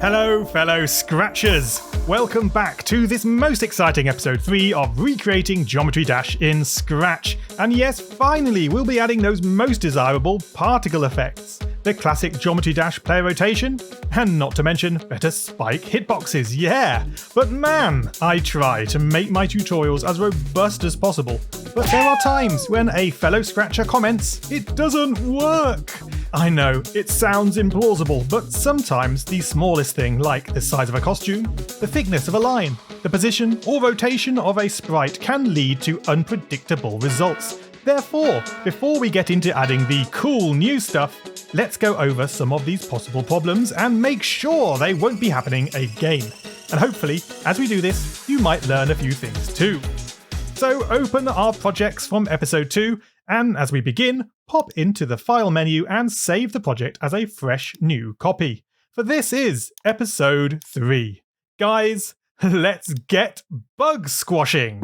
Hello, fellow Scratchers! Welcome back to this most exciting episode 3 of Recreating Geometry Dash in Scratch. And yes, finally, we'll be adding those most desirable particle effects. The classic Geometry Dash player rotation, and not to mention better spike hitboxes, yeah! But man, I try to make my tutorials as robust as possible. But there are times when a fellow Scratcher comments, "It doesn't work!" I know, it sounds implausible, but sometimes the smallest thing, like the size of a costume, the thickness of a line, the position or rotation of a sprite can lead to unpredictable results. Therefore, before we get into adding the cool new stuff, let's go over some of these possible problems and make sure they won't be happening again. And hopefully, as we do this, you might learn a few things too. So open our projects from episode 2, and as we begin, pop into the file menu and save the project as a fresh new copy. For this is episode 3. Guys, let's get bug squashing!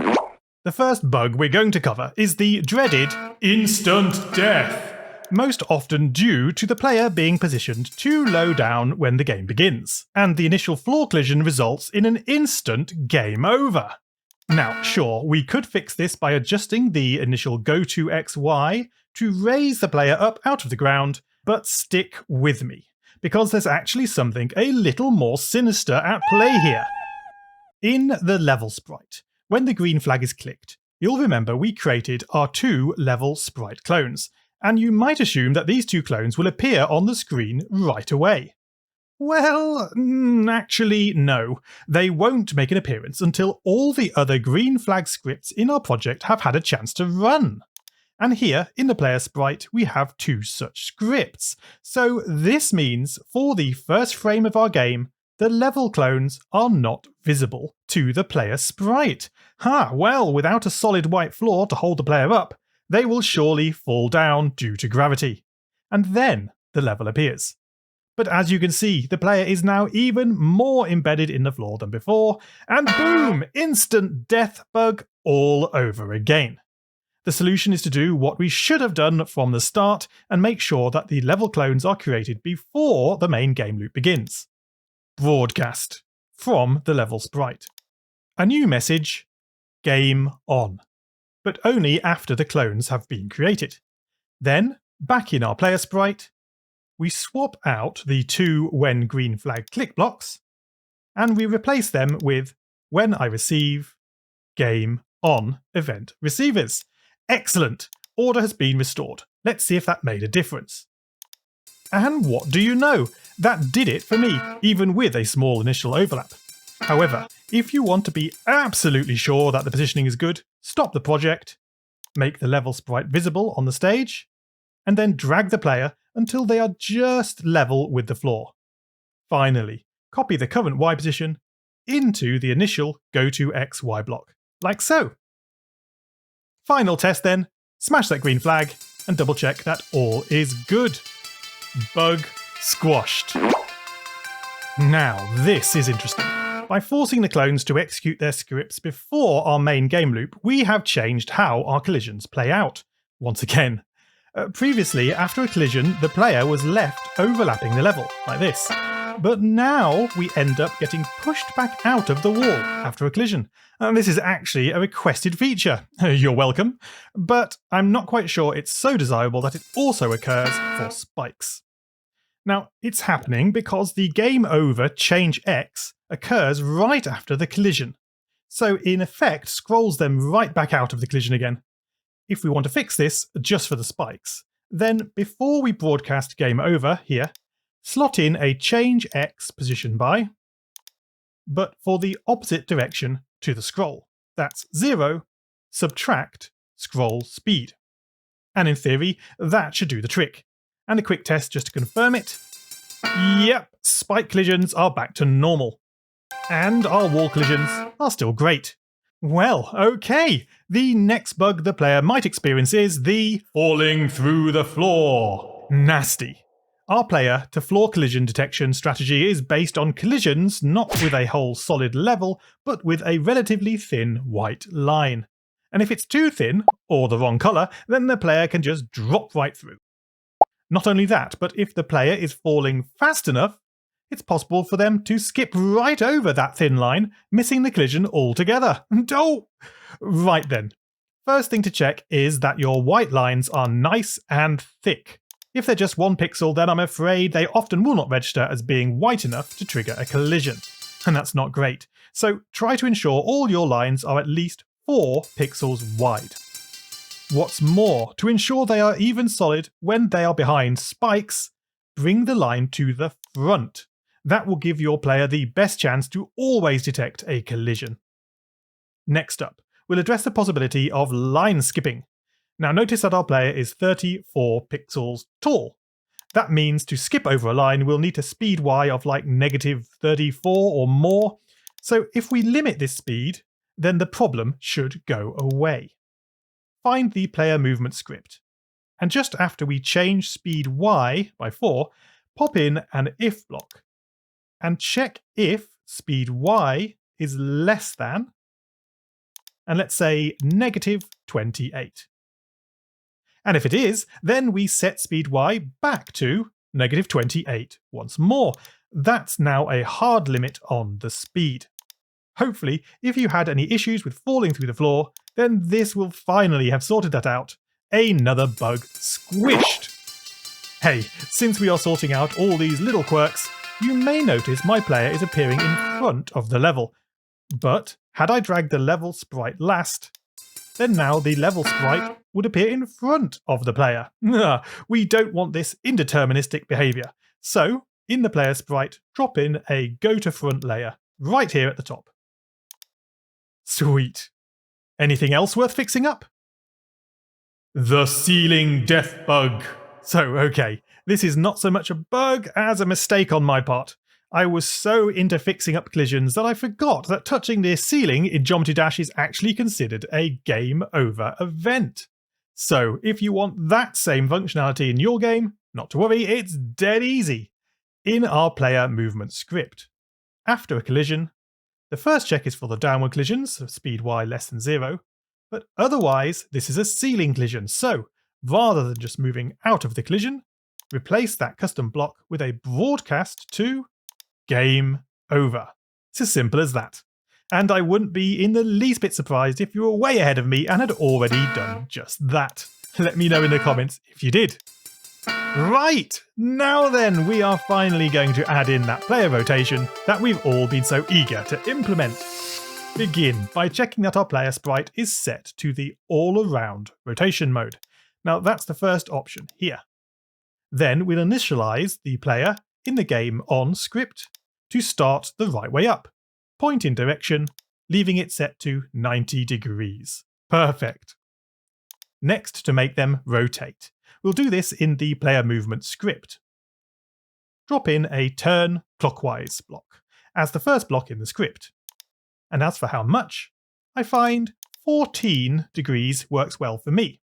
The first bug we're going to cover is the dreaded instant death, most often due to the player being positioned too low down when the game begins, and the initial floor collision results in an instant game over. Now, sure, we could fix this by adjusting the initial go to XY to raise the player up out of the ground, but stick with me, because there's actually something a little more sinister at play here. In the level sprite, when the green flag is clicked, you'll remember we created our 2 level sprite clones, and you might assume that these 2 clones will appear on the screen right away. Well, actually no, they won't make an appearance until all the other green flag scripts in our project have had a chance to run. And here, in the player sprite, we have 2 such scripts. So this means, for the first frame of our game, the level clones are not visible to the player sprite. Well, without a solid white floor to hold the player up, they will surely fall down due to gravity. And then the level appears. But as you can see, the player is now even more embedded in the floor than before, and boom! Instant death bug all over again. The solution is to do what we should have done from the start and make sure that the level clones are created before the main game loop begins. Broadcast from the level sprite. A new message, game on, but only after the clones have been created. Then, back in our player sprite, we swap out the 2 when green flag click blocks, and we replace them with when I receive game on event receivers. Excellent! Order has been restored. Let's see if that made a difference. And what do you know? That did it for me, even with a small initial overlap. However, if you want to be absolutely sure that the positioning is good, stop the project, make the level sprite visible on the stage, and then drag the player until they are just level with the floor. Finally, copy the current Y position into the initial go to XY block, like so. Final test then, smash that green flag and double check that all is good. Bug squashed. Now this is interesting. By forcing the clones to execute their scripts before our main game loop, we have changed how our collisions play out. Once again. Previously, after a collision, the player was left overlapping the level, like this. But now we end up getting pushed back out of the wall after a collision. And this is actually a requested feature. You're welcome. But I'm not quite sure it's so desirable that it also occurs for spikes. Now, it's happening because the game over change X occurs right after the collision. So in effect, scrolls them right back out of the collision again. If we want to fix this just for the spikes, then before we broadcast game over here, slot in a change X position by, but for the opposite direction to the scroll. That's 0, subtract scroll speed. And in theory, that should do the trick. And a quick test just to confirm it. Yep, spike collisions are back to normal. And our wall collisions are still great. Well, okay. The next bug the player might experience is the falling through the floor. Nasty. Our player to floor collision detection strategy is based on collisions not with a whole solid level, but with a relatively thin white line. And if it's too thin, or the wrong colour, then the player can just drop right through. Not only that, but if the player is falling fast enough, it's possible for them to skip right over that thin line, missing the collision altogether. Oh! Right then. First thing to check is that your white lines are nice and thick. If they're just 1 pixel, then I'm afraid they often will not register as being white enough to trigger a collision. And that's not great. So try to ensure all your lines are at least 4 pixels wide. What's more, to ensure they are even solid when they are behind spikes, bring the line to the front. That will give your player the best chance to always detect a collision. Next up, we'll address the possibility of line skipping. Now notice that our player is 34 pixels tall. That means to skip over a line we'll need a speed Y of like -34 or more. So if we limit this speed, then the problem should go away. Find the player movement script. And just after we change speed Y by 4, pop in an if block. And check if speed Y is less than, and let's say -28. And if it is, then we set speed Y back to -28 once more. That's now a hard limit on the speed. Hopefully, if you had any issues with falling through the floor, then this will finally have sorted that out. Another bug squished. Hey, since we are sorting out all these little quirks, you may notice my player is appearing in front of the level. But had I dragged the level sprite last, then now the level sprite would appear in front of the player. We don't want this indeterministic behaviour. So, in the player sprite, drop in a go to front layer, right here at the top. Sweet. Anything else worth fixing up? The ceiling death bug. So, okay, this is not so much a bug as a mistake on my part. I was so into fixing up collisions that I forgot that touching the ceiling in Geometry Dash is actually considered a game over event. So, if you want that same functionality in your game, not to worry, it's dead easy. In our player movement script, after a collision, the first check is for the downward collisions, so speed Y less than 0, but otherwise this is a ceiling collision, so rather than just moving out of the collision, replace that custom block with a broadcast to game over. It's as simple as that. And I wouldn't be in the least bit surprised if you were way ahead of me and had already done just that. Let me know in the comments if you did. Right, now then, we are finally going to add in that player rotation that we've all been so eager to implement. Begin by checking that our player sprite is set to the all-around rotation mode. Now that's the first option here. Then we'll initialize the player in the game on script to start the right way up. Point in direction, leaving it set to 90 degrees. Perfect. Next, to make them rotate, we'll do this in the player movement script. Drop in a turn clockwise block as the first block in the script. And as for how much, I find 14 degrees works well for me.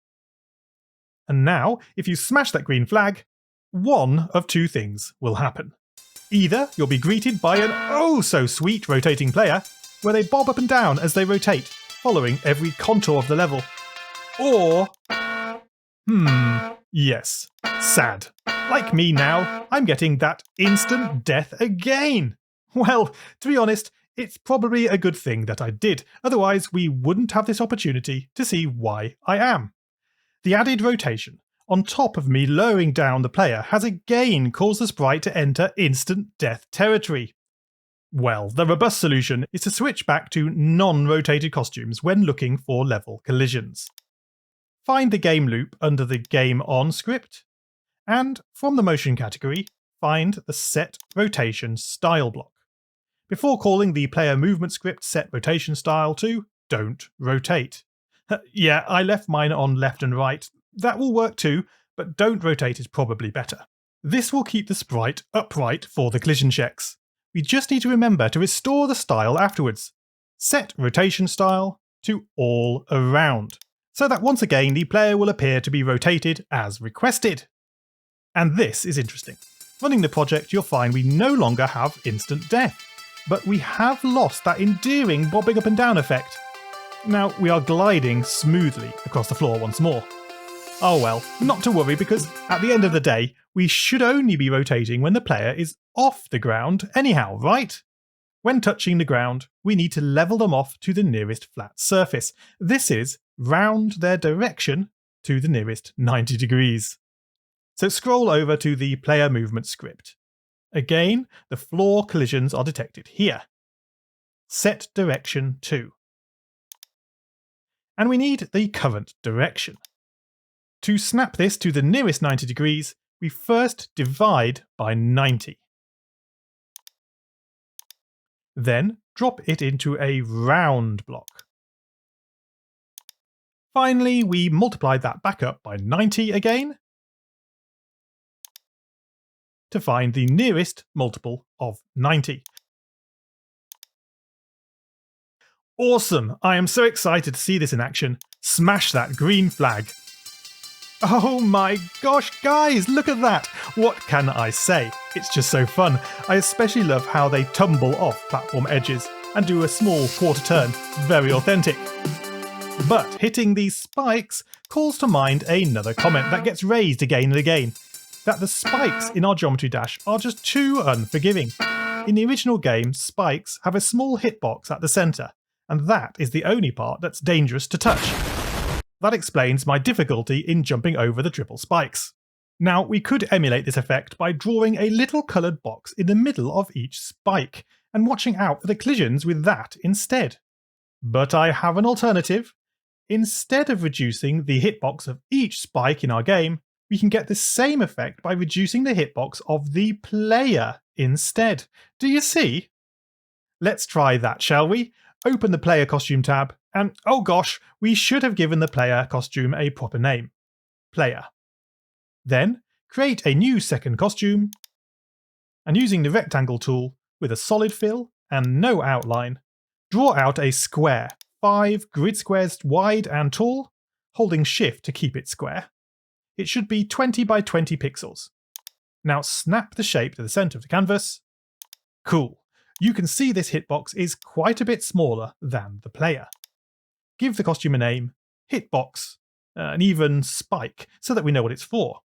And now, if you smash that green flag, one of two things will happen. Either you'll be greeted by an oh-so-sweet rotating player, where they bob up and down as they rotate, following every contour of the level. Or, yes, sad. Like me now, I'm getting that instant death again. Well, to be honest, it's probably a good thing that I did, otherwise we wouldn't have this opportunity to see why I am. The added rotation, on top of me lowering down the player, has again caused the sprite to enter instant death territory. Well, the robust solution is to switch back to non-rotated costumes when looking for level collisions. Find the game loop under the Game On script, and from the motion category, find the Set Rotation Style block. Before calling the player movement script Set Rotation Style to Don't Rotate. Yeah, I left mine on left and right. That will work too, but Don't Rotate is probably better. This will keep the sprite upright for the collision checks. We just need to remember to restore the style afterwards. Set Rotation Style to All Around, so that once again the player will appear to be rotated as requested. And this is interesting. Running the project, you'll find we no longer have instant death, but we have lost that endearing bobbing up and down effect. Now we are gliding smoothly across the floor once more. Oh well, not to worry, because at the end of the day, we should only be rotating when the player is off the ground anyhow, right? When touching the ground, we need to level them off to the nearest flat surface. This is round their direction to the nearest 90 degrees. So scroll over to the player movement script. Again, the floor collisions are detected here. Set direction to. And we need the current direction. To snap this to the nearest 90 degrees, we first divide by 90. Then drop it into a round block. Finally, we multiply that back up by 90 again to find the nearest multiple of 90. Awesome! I am so excited to see this in action. Smash that green flag. Oh my gosh, guys, look at that! What can I say? It's just so fun. I especially love how they tumble off platform edges and do a small quarter turn. Very authentic. But hitting these spikes calls to mind another comment that gets raised again and again. That the spikes in our Geometry Dash are just too unforgiving. In the original game, spikes have a small hitbox at the centre, and that is the only part that's dangerous to touch. That explains my difficulty in jumping over the triple spikes. Now, we could emulate this effect by drawing a little coloured box in the middle of each spike, and watching out for the collisions with that instead. But I have an alternative. Instead of reducing the hitbox of each spike in our game, we can get the same effect by reducing the hitbox of the player instead. Do you see? Let's try that, shall we? Open the player costume tab, and oh gosh, we should have given the player costume a proper name. Player. Then, create a new second costume, and using the rectangle tool with a solid fill and no outline, draw out a square, 5 grid squares wide and tall, holding shift to keep it square. It should be 20 by 20 pixels. Now snap the shape to the centre of the canvas. Cool. You can see this hitbox is quite a bit smaller than the player. Give the costume a name, hitbox, and even spike, so that we know what it's for.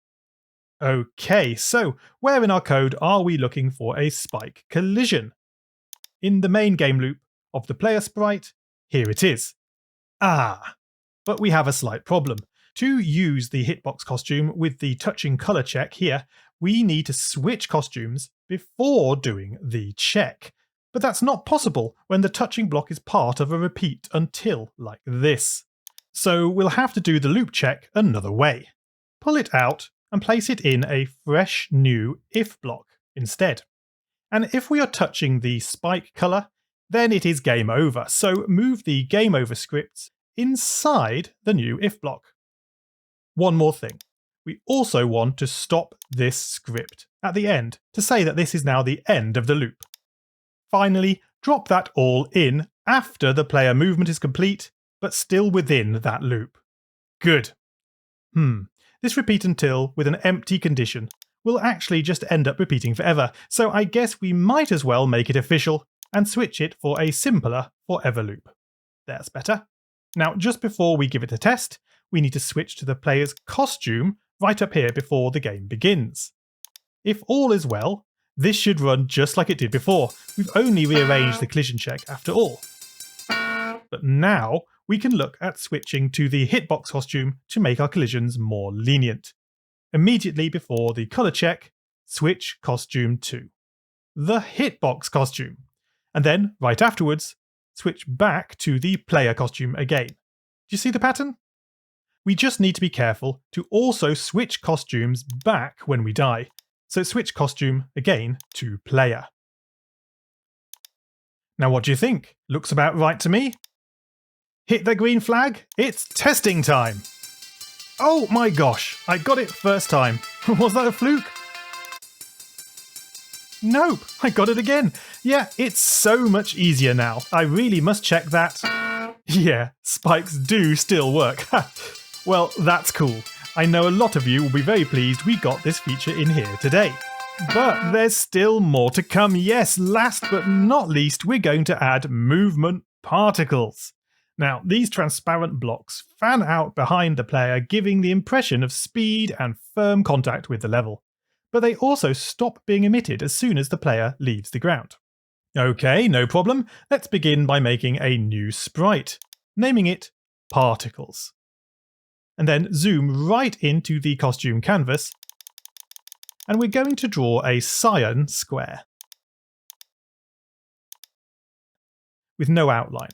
Okay, so where in our code are we looking for a spike collision? In the main game loop of the player sprite, here it is. But we have a slight problem. To use the hitbox costume with the touching colour check here, we need to switch costumes before doing the check. But that's not possible when the touching block is part of a repeat until like this. So we'll have to do the loop check another way. Pull it out and place it in a fresh new if block instead. And if we are touching the spike colour, then it is game over. So move the game over scripts inside the new if block. One more thing. We also want to stop this script at the end to say that this is now the end of the loop. Finally, drop that all in after the player movement is complete, but still within that loop. Good. This repeat until with an empty condition will actually just end up repeating forever, so I guess we might as well make it official and switch it for a simpler forever loop. That's better. Now, just before we give it a test, we need to switch to the player's costume right up here before the game begins. If all is well, this should run just like it did before. We've only rearranged the collision check after all. But now we can look at switching to the hitbox costume to make our collisions more lenient. Immediately before the colour check, switch costume to the hitbox costume. And then, right afterwards, switch back to the player costume again. Do you see the pattern? We just need to be careful to also switch costumes back when we die. So switch costume again to player. Now what do you think? Looks about right to me. Hit the green flag. It's testing time. Oh my gosh, I got it first time. Was that a fluke? Nope, I got it again. Yeah, it's so much easier now. I really must check that. Yeah, spikes do still work. Well, that's cool. I know a lot of you will be very pleased we got this feature in here today. But there's still more to come. Yes, last but not least, we're going to add movement particles. Now, these transparent blocks fan out behind the player, giving the impression of speed and firm contact with the level. but they also stop being emitted as soon as the player leaves the ground. Okay, no problem. Let's begin by making a new sprite, naming it Particles. And then zoom right into the costume canvas, and we're going to draw a cyan square with no outline.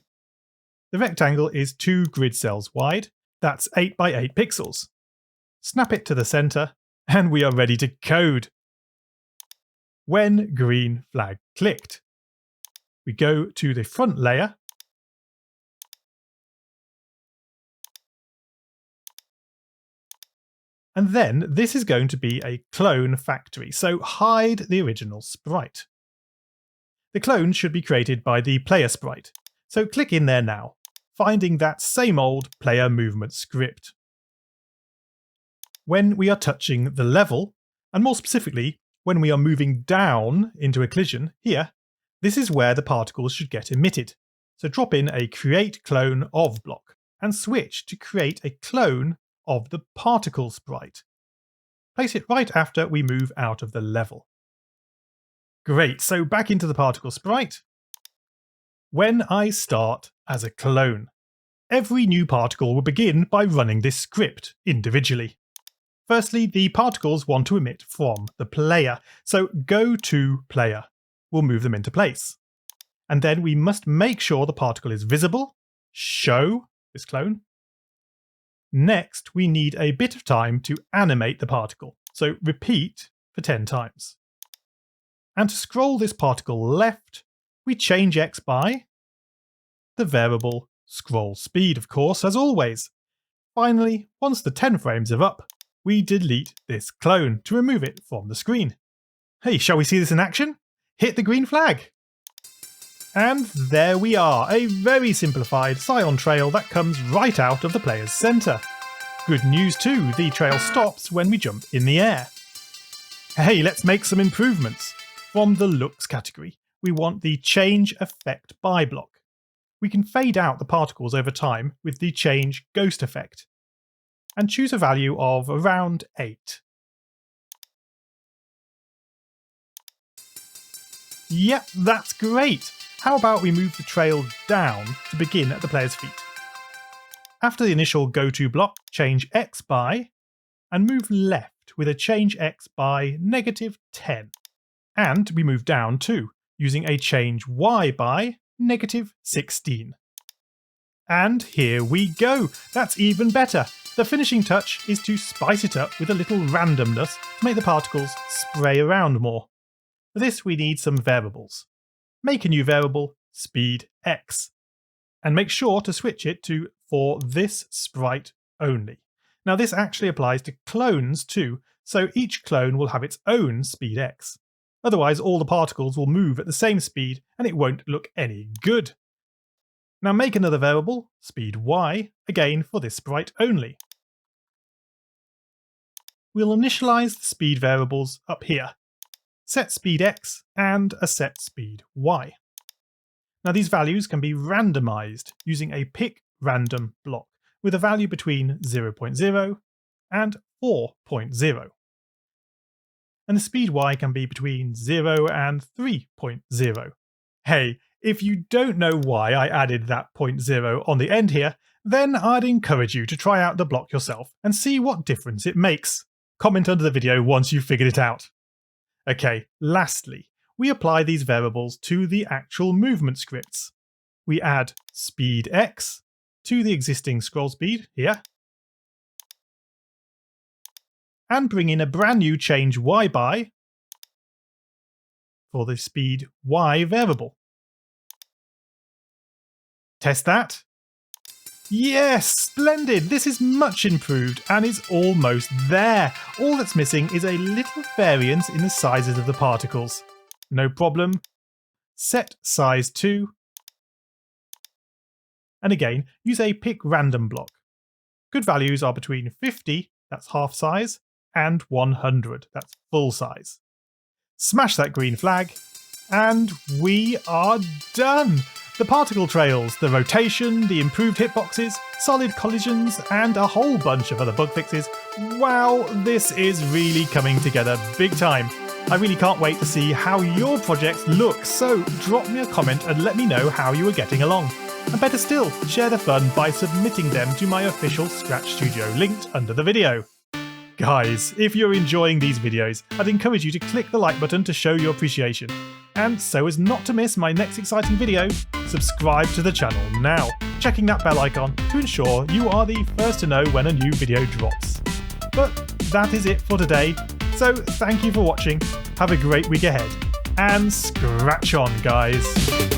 The rectangle is 2 grid cells wide, that's 8 by 8 pixels. Snap it to the center, and we are ready to code. When green flag clicked, we go to the front layer, and then this is going to be a clone factory, so hide the original sprite. The clone should be created by the player sprite, so click in there now, finding that same old player movement script. When we are touching the level, and more specifically, when we are moving down into a collision here, this is where the particles should get emitted. So drop in a create clone of block and switch to create a clone of the particle sprite. Place it right after we move out of the level. Great, so back into the particle sprite. When I start as a clone, every new particle will begin by running this script individually. Firstly, the particles want to emit from the player, so go to player. We'll move them into place. And then we must make sure the particle is visible, show this clone. Next, we need a bit of time to animate the particle, so repeat for 10 times. And to scroll this particle left, we change x by the variable scroll speed, of course, as always. Finally, once the 10 frames are up, we delete this clone to remove it from the screen. Hey, shall we see this in action? Hit the green flag! And there we are, a very simplified Scion trail that comes right out of the player's centre. Good news too, the trail stops when we jump in the air. Hey, let's make some improvements. From the looks category, we want the change effect by block. We can fade out the particles over time with the change ghost effect, and choose a value of around 8. Yep, that's great! How about we move the trail down to begin at the player's feet? After the initial go-to block, change x by, and move left with a change x by -10. And we move down too, using a change y by -16. And here we go! That's even better! The finishing touch is to spice it up with a little randomness to make the particles spray around more. For this we need some variables. Make a new variable, speed x, and make sure to switch it to for this sprite only. Now this actually applies to clones too, so each clone will have its own speed x. Otherwise all the particles will move at the same speed and it won't look any good. Now make another variable, speed y, again for this sprite only. We'll initialize the speed variables up here. Set speed x and a set speed y. Now these values can be randomized using a pick random block with a value between 0.0 and 4.0. And the speed y can be between 0 and 3.0. Hey, if you don't know why I added that 0.0 on the end here, then I'd encourage you to try out the block yourself and see what difference it makes. Comment under the video once you've figured it out. Okay, lastly, we apply these variables to the actual movement scripts. We add speed x to the existing scroll speed here, and bring in a brand new change y by for the speed y variable. Test that. Yes, splendid! This is much improved and is almost there. All that's missing is a little variance in the sizes of the particles. No problem. Set size to, and again, use a pick random block. Good values are between 50, that's half size, and 100, that's full size. Smash that green flag, and we are done! The particle trails, the rotation, the improved hitboxes, solid collisions, and a whole bunch of other bug fixes Wow, this is really coming together big time. I really can't wait to see how your projects look, so drop me a comment and let me know how you are getting along. And better still, share the fun by submitting them to my official Scratch Studio linked under the video. Guys, if you're enjoying these videos, I'd encourage you to click the like button to show your appreciation. And so as not to miss my next exciting video, subscribe to the channel now, checking that bell icon to ensure you are the first to know when a new video drops. But that is it for today, so thank you for watching, have a great week ahead, and scratch on, guys!